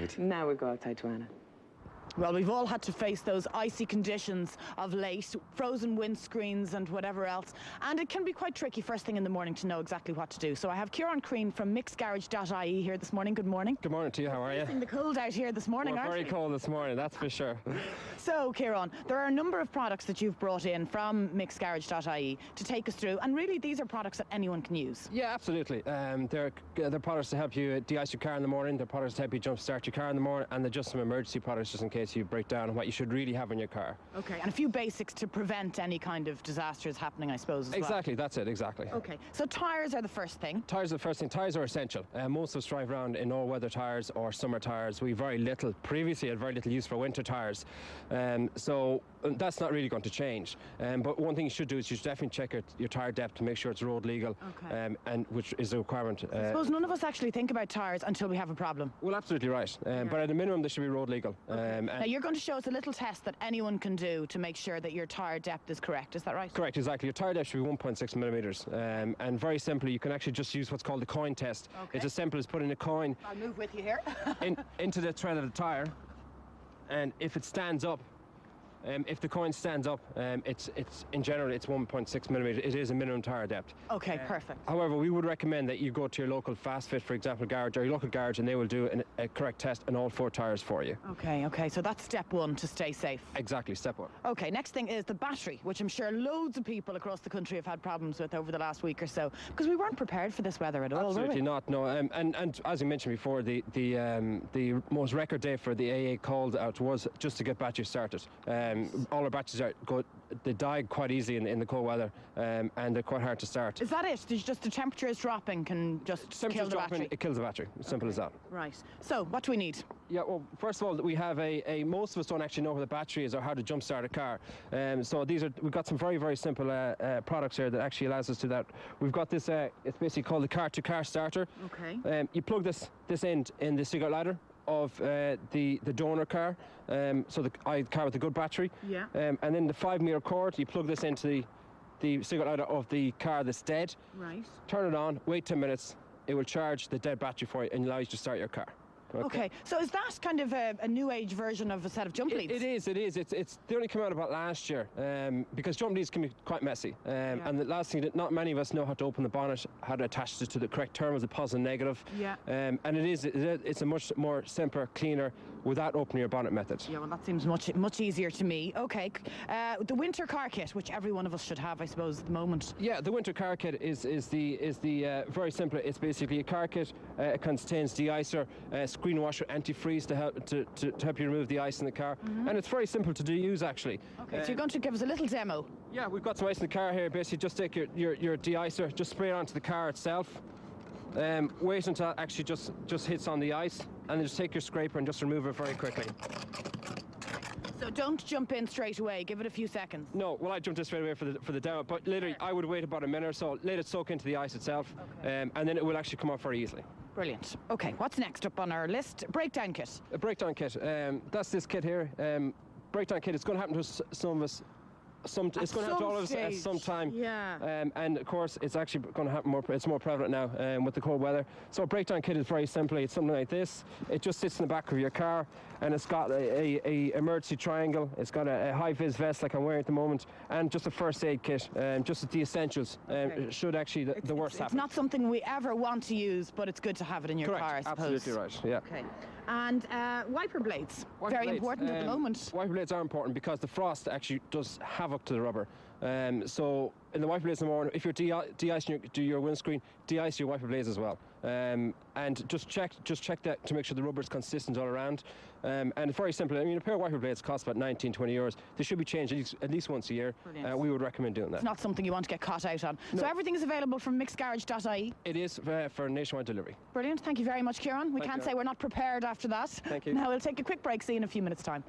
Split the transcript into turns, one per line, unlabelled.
Good.
Now we'll go outside to Anna.
Well, we've all had to face those icy conditions of late, frozen windscreens and whatever else, and it can be quite tricky first thing in the morning to know exactly what to do. So I have Kieran Crean from MicksGarage.ie here this morning. Good morning.
Good morning to you, how are you?
Facing the cold out here this morning, aren't we?
Very cold this morning, that's for sure.
So, Kieran, there are a number of products that you've brought in from MicksGarage.ie to take us through, and really these are products that anyone can use.
Yeah, absolutely. They're products to help you de-ice your car in the morning, they're products to help you jump start your car in the morning, and they're just some emergency products just in case you break down and what you should really have in your car.
Okay, and a few basics to prevent any kind of disasters happening, I suppose, as
Exactly, that's it, exactly.
Okay, so tyres are the first thing.
Tyres are the first thing. Tyres are essential. Most of us drive around in all-weather tyres or summer tyres. We previously had very little use for winter tyres. So that's not really going to change. But one thing you should do is you should definitely check your tyre depth to make sure it's road legal,
okay.
And which is a requirement.
I suppose none of us actually think about tyres until we have a problem.
Well, absolutely right. But at a minimum, they should be road legal.
Okay. Now, you're going to show us a little test that anyone can do to make sure that your tyre depth is correct. Is that right? Correct,
exactly. Your tyre depth should be 1.6 millimetres. And very simply, you can actually just use what's called the coin test.
Okay.
It's as simple as putting a coin
I'll move with you here.
into the tread of the tyre, and if it stands up, if the coin stands up, it's in general it's 1.6 millimetres. It is a minimum tyre depth.
Okay, perfect.
However, we would recommend that you go to your local fast fit, for example, garage, or your local garage, and they will do a correct test on all 4 tyres for you.
Okay, so that's step one to stay safe.
Exactly, step one.
Okay, next thing is the battery, which I'm sure loads of people across the country have had problems with over the last week or so, because we weren't prepared for this weather at all.
Absolutely not, no. And as you mentioned before, the most record day for the AA called out was just to get batteries started. All our batteries they die quite easily in the cold weather, and they're quite hard to start.
Is that it? Just the temperature is dropping can just kill the battery?
It kills the battery. Simple as that.
Right. So what do we need?
Yeah, well, first of all, we have most of us don't actually know where the battery is or how to jump start a car. So we've got some very, very simple products here that actually allows us to do that. We've got this, it's basically called the car-to-car starter.
Okay.
You plug this end in the cigarette lighter of the donor car, so the car with a good battery.
Yeah.
And then the 5-meter cord, you plug this into the cigarette lighter of the car that's dead.
Right.
Turn it on, wait 10 minutes, it will charge the dead battery for you and allow you to start your car.
Okay, so is that kind of a new age version of a set of jump leads?
It is. They only came out about last year, because jump leads can be quite messy. And the last thing, that not many of us know how to open the bonnet, how to attach it to the correct terminals, the positive and negative.
Yeah.
And it's a much more simpler, cleaner, without opening your bonnet method.
Yeah, well, that seems much easier to me. Okay, the winter car kit, which every one of us should have, I suppose, at the moment.
Yeah, the winter car kit is very simple. It's basically a car kit. It contains de-icer, screen washer, antifreeze to help you remove the ice in the car, and it's very simple to use actually.
Okay, so you're going to give us a little demo.
Yeah, we've got some ice in the car here. Basically, just take your de-icer, just spray it onto the car itself. Wait until it actually just hits on the ice, and then just take your scraper and just remove it very quickly.
So don't jump in straight away. Give it a few seconds.
No, well, I jumped in straight away for the demo, but literally I would wait about a minute or so, let it soak into the ice itself, and then it will actually come off very easily.
Brilliant. Okay, what's next up on our list? Breakdown kit.
A breakdown kit. That's this kit here. Breakdown kit. It's going to happen to some of us. It's going to happen to all of us at some time.
Yeah.
And of course, it's actually going to happen more. It's more prevalent now with the cold weather. So a breakdown kit is very simply, it's something like this. It just sits in the back of your car, and it's got a emergency triangle. It's got a high vis vest like I'm wearing at the moment, and just a first aid kit. Just the essentials. Should actually the worst happen.
It's not something we ever want to use, but it's good to have it in your car, I suppose.
Absolutely right. Yeah.
Okay. And wiper blades. Very important at the moment.
Wiper blades are important because the frost actually does havoc to the rubber. So in the wiper blades in the morning, if you're de-icing your windscreen, de-ice your wiper blades as well. And just check that to make sure the rubber is consistent all around. And it's very simple. I mean, a pair of wiper blades costs about 19, 20 euros. They should be changed at least once a year. We would recommend doing that.
It's not something you want to get caught out on. No. So everything is available from MicksGarage.ie?
It is for nationwide delivery.
Brilliant. Thank you very much, Kieran. We can't say we're not prepared after that.
Thank you.
Now we'll take a quick break. See you in a few minutes' time.